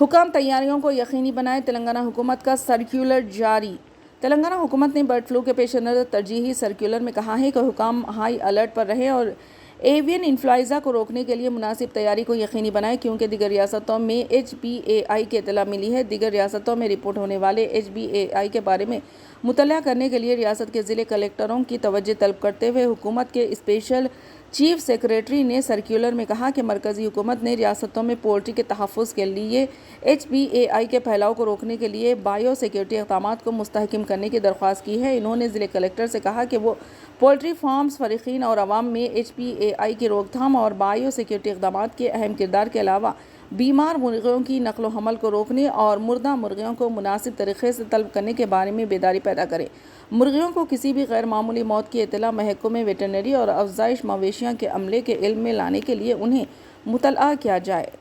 हुकाम तैयारियों को यकीनी बनाए, तेलंगाना हुकूमत का सर्कुलर जारी। तेलंगाना हुकूमत ने बर्ड फ्लू के पेश नज़र तरजीही सर्कुलर में कहा है कि हुकाम हाई अलर्ट पर रहे और एवियन इन्फ्लुएंजा को रोकने के लिए मुनासिब तैयारी को यकीनी बनाए, क्योंकि दीगर रियासतों में HBAI की इत्तला मिली है। दीगर रियासतों में रिपोर्ट होने वाले HBAI के बारे में मुतल्ला करने के लिए रियासत के ज़िले कलेक्टरों की तवज्जो तलब करते हुए हुकूमत के स्पेशल चीफ सेक्रेटरी ने सर्कुलर में कहा कि मरकज़ी हुकूमत ने रियासतों में पोल्ट्री के तहफ़्फ़ुज़ के लिए HBAI के फैलाव को रोकने के लिए बायो सिक्योरिटी इक़दाम को मुस्तहकम करने की दरख्वास्त की है। इन्होंने ज़िले कलेक्टर से कहा कि वो पोल्ट्री फार्म्स, फ़रीक़ीन और अवाम में HBAI की रोकथाम और बायो सिक्योरिटी इक़दाम के अहम किरदार के अलावा बीमार मुर्गियों की नकलो हमल को रोकने और मुर्दा मुर्गियों को मुनासिब तरीक़े से तलब करने के बारे में बेदारी पैदा करें। मुर्गियों को किसी भी गैर मामूली मौत की इत्तला महकमे वेटरनरी और अफ़ज़ाइश मवेशियों के अमले के इल्म में लाने के लिए उन्हें मुतल्ला किया जाए।